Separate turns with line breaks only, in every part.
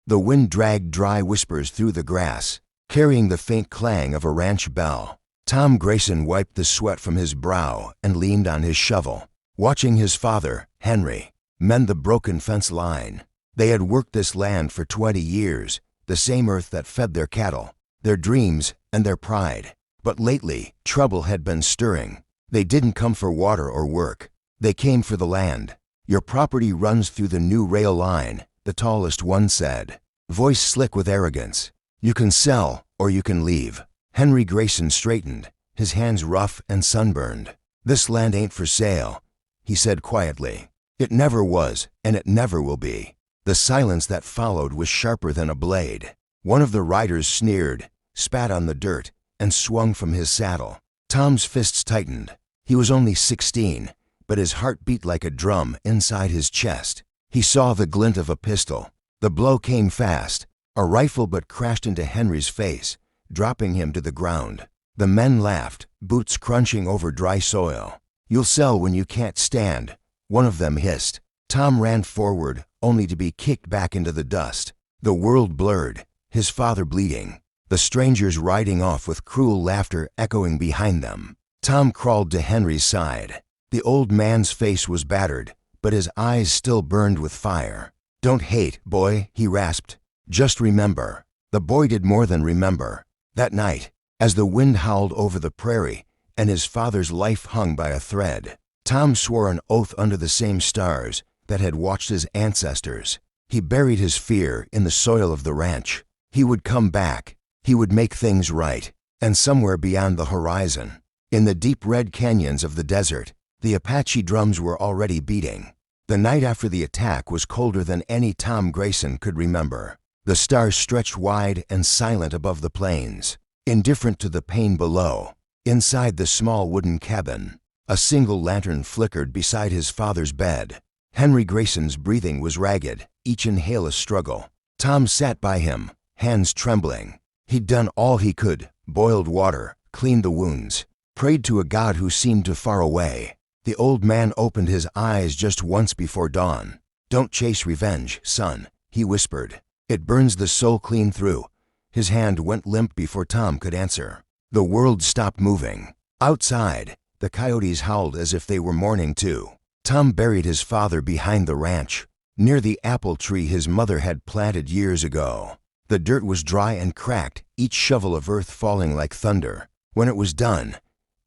The wind dragged dry whispers through the grass, carrying the faint clang of a ranch bell. Tom Grayson wiped the sweat from his brow and leaned on his shovel, watching his father, Henry, mend the broken fence line. They had worked this land for 20 years, the same earth that fed their cattle, their dreams, and their pride. But lately, trouble had been stirring. They didn't come for water or work. They came for the land. "Your property runs through the new rail line," the tallest one said, voice slick with arrogance. "You can sell or you can leave." Henry Grayson straightened, his hands rough and sunburned. "This land ain't for sale," he said quietly. "It never was, and it never will be." The silence that followed was sharper than a blade. One of the riders sneered, spat on the dirt, and swung from his saddle. Tom's fists tightened. He was only 16, but his heart beat like a drum inside his chest. He saw the glint of a pistol. The blow came fast, a rifle, but crashed into Henry's face, dropping him to the ground. The men laughed, boots crunching over dry soil. "You'll sell when you can't stand," one of them hissed. Tom ran forward, only to be kicked back into the dust. The world blurred, his father bleeding, the strangers riding off with cruel laughter echoing behind them. Tom crawled to Henry's side. The old man's face was battered, but his eyes still burned with fire. "Don't hate, boy," he rasped. "Just remember." The boy did more than remember. That night, as the wind howled over the prairie and his father's life hung by a thread, Tom swore an oath under the same stars that had watched his ancestors. He buried his fear in the soil of the ranch. He would come back. He would make things right. And somewhere beyond the horizon, in the deep red canyons of the desert, the Apache drums were already beating. The night after the attack was colder than any Tom Grayson could remember. The stars stretched wide and silent above the plains, indifferent to the pain below. Inside the small wooden cabin, a single lantern flickered beside his father's bed. Henry Grayson's breathing was ragged, each inhale a struggle. Tom sat by him, hands trembling. He'd done all he could, boiled water, cleaned the wounds, prayed to a God who seemed too far away. The old man opened his eyes just once before dawn. "Don't chase revenge, son," he whispered. "It burns the soul clean through." His hand went limp before Tom could answer. The world stopped moving. Outside, the coyotes howled as if they were mourning too. Tom buried his father behind the ranch, near the apple tree his mother had planted years ago. The dirt was dry and cracked, each shovel of earth falling like thunder. When it was done,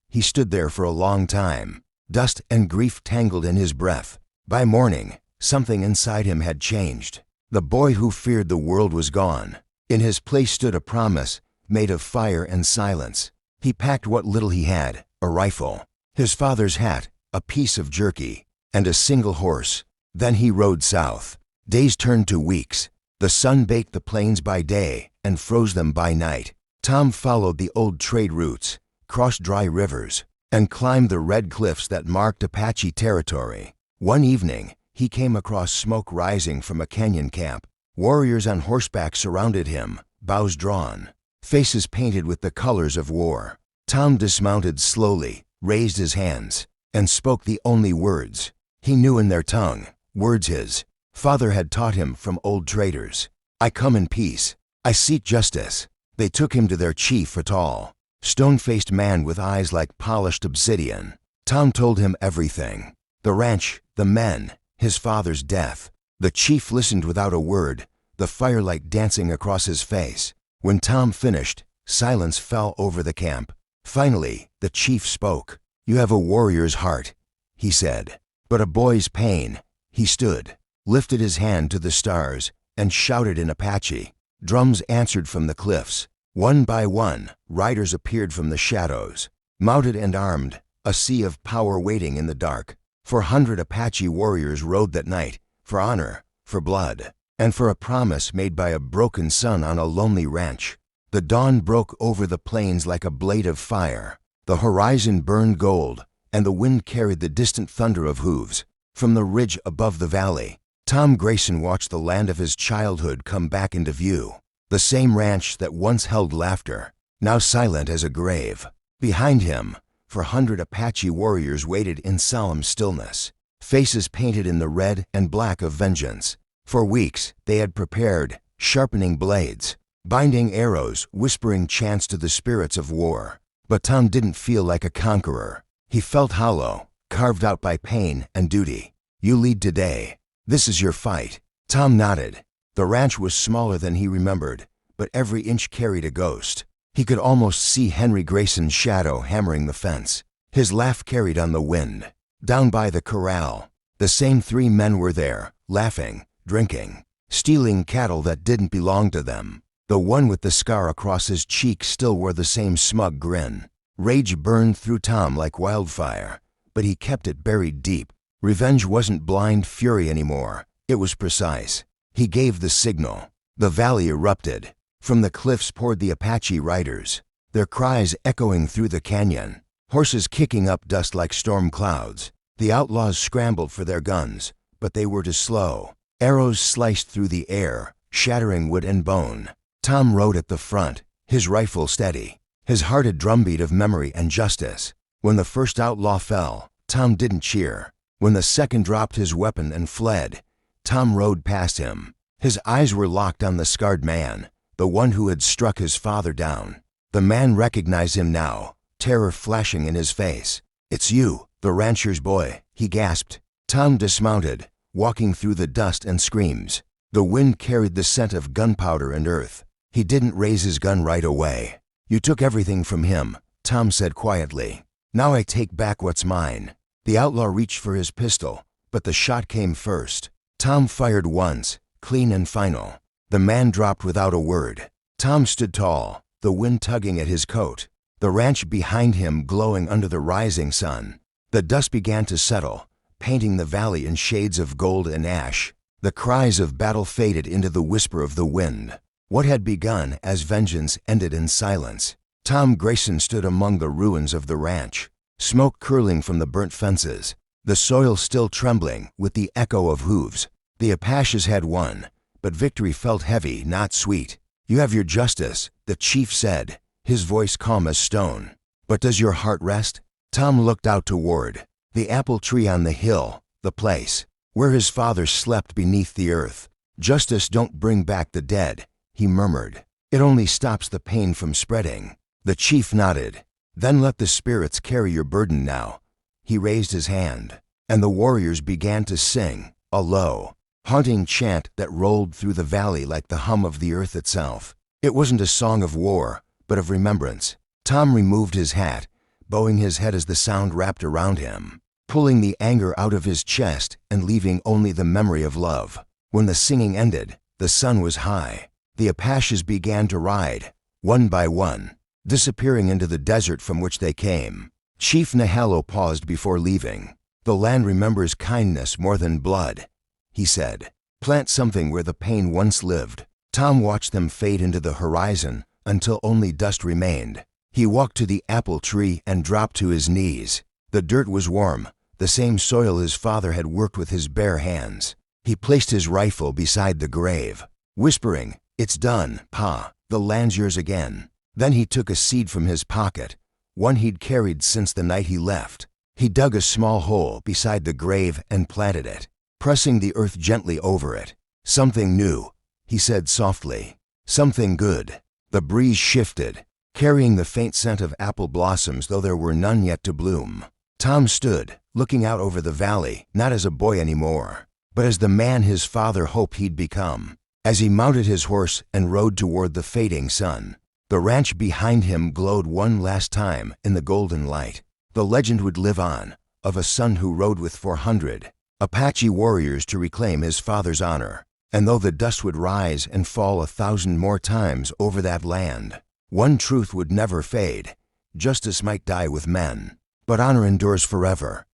he stood there for a long time, dust and grief tangled in his breath. By morning, something inside him had changed. The boy who feared the world was gone. In his place stood a promise, made of fire and silence. He packed what little he had, a rifle, his father's hat, a piece of jerky, and a single horse. Then he rode south. Days turned to weeks. The sun baked the plains by day and froze them by night. Tom followed the old trade routes, crossed dry rivers, and climbed the red cliffs that marked Apache territory. One evening, he came across smoke rising from a canyon camp. Warriors on horseback surrounded him, bows drawn, faces painted with the colors of war. Tom dismounted slowly, raised his hands, and spoke the only words he knew in their tongue, words his father had taught him from old traders. "I come in peace. I seek justice." They took him to their chief, a tall, stone-faced man with eyes like polished obsidian. Tom told him everything. The ranch, the men, his father's death. The chief listened without a word, the firelight dancing across his face. When Tom finished, silence fell over the camp. Finally, the chief spoke. "You have a warrior's heart," he said, "but a boy's pain." He stood, lifted his hand to the stars, and shouted in Apache. Drums answered from the cliffs. One by one, riders appeared from the shadows, mounted and armed, a sea of power waiting in the dark. 400 Apache warriors rode that night, for honor, for blood, and for a promise made by a broken son on a lonely ranch. The dawn broke over the plains like a blade of fire. The horizon burned gold, and the wind carried the distant thunder of hooves. From the ridge above the valley, Tom Grayson watched the land of his childhood come back into view. The same ranch that once held laughter, now silent as a grave. Behind him, 400 Apache warriors waited in solemn stillness, faces painted in the red and black of vengeance. For weeks, they had prepared, sharpening blades, binding arrows, whispering chants to the spirits of war. But Tom didn't feel like a conqueror. He felt hollow, carved out by pain and duty. "You lead today. This is your fight." Tom nodded. The ranch was smaller than he remembered, but every inch carried a ghost. He could almost see Henry Grayson's shadow hammering the fence. His laugh carried on the wind. Down by the corral, the same 3 men were there, laughing, drinking, stealing cattle that didn't belong to them. The one with the scar across his cheek still wore the same smug grin. Rage burned through Tom like wildfire, but he kept it buried deep. Revenge wasn't blind fury anymore. It was precise. He gave the signal. The valley erupted. From the cliffs poured the Apache riders, their cries echoing through the canyon, horses kicking up dust like storm clouds. The outlaws scrambled for their guns, but they were too slow. Arrows sliced through the air, shattering wood and bone. Tom rode at the front, his rifle steady, his heart a drumbeat of memory and justice. When the first outlaw fell, Tom didn't cheer. When the second dropped his weapon and fled, Tom rode past him. His eyes were locked on the scarred man, the one who had struck his father down. The man recognized him now, terror flashing in his face. "It's you, the rancher's boy," he gasped. Tom dismounted, walking through the dust and screams. The wind carried the scent of gunpowder and earth. He didn't raise his gun right away. "You took everything from him," Tom said quietly. "Now I take back what's mine." The outlaw reached for his pistol, but the shot came first. Tom fired once, clean and final. The man dropped without a word. Tom stood tall, the wind tugging at his coat, the ranch behind him glowing under the rising sun. The dust began to settle, painting the valley in shades of gold and ash. The cries of battle faded into the whisper of the wind. What had begun as vengeance ended in silence. Tom Grayson stood among the ruins of the ranch, smoke curling from the burnt fences, the soil still trembling with the echo of hooves. The Apaches had won, but victory felt heavy, not sweet. "You have your justice," the chief said, his voice calm as stone. "But does your heart rest?" Tom looked out toward the apple tree on the hill, the place where his father slept beneath the earth. "Justice don't bring back the dead," he murmured. "It only stops the pain from spreading." The chief nodded. "Then let the spirits carry your burden now." He raised his hand, and the warriors began to sing, a low, haunting chant that rolled through the valley like the hum of the earth itself. It wasn't a song of war, but of remembrance. Tom removed his hat, bowing his head as the sound wrapped around him, pulling the anger out of his chest and leaving only the memory of love. When the singing ended, the sun was high. The Apaches began to ride, one by one, disappearing into the desert from which they came. Chief Nahalo paused before leaving. "The land remembers kindness more than blood," he said. "Plant something where the pain once lived." Tom watched them fade into the horizon until only dust remained. He walked to the apple tree and dropped to his knees. The dirt was warm, the same soil his father had worked with his bare hands. He placed his rifle beside the grave, whispering, "It's done, Pa, the land's yours again." Then he took a seed from his pocket, one he'd carried since the night he left. He dug a small hole beside the grave and planted it, pressing the earth gently over it. "Something new," he said softly. "Something good." The breeze shifted, carrying the faint scent of apple blossoms, though there were none yet to bloom. Tom stood, looking out over the valley, not as a boy anymore, but as the man his father hoped he'd become. As he mounted his horse and rode toward the fading sun, the ranch behind him glowed one last time in the golden light. The legend would live on, of a son who rode with 400 Apache warriors to reclaim his father's honor. And though the dust would rise and fall 1,000 more times over that land, one truth would never fade: justice might die with men, but honor endures forever.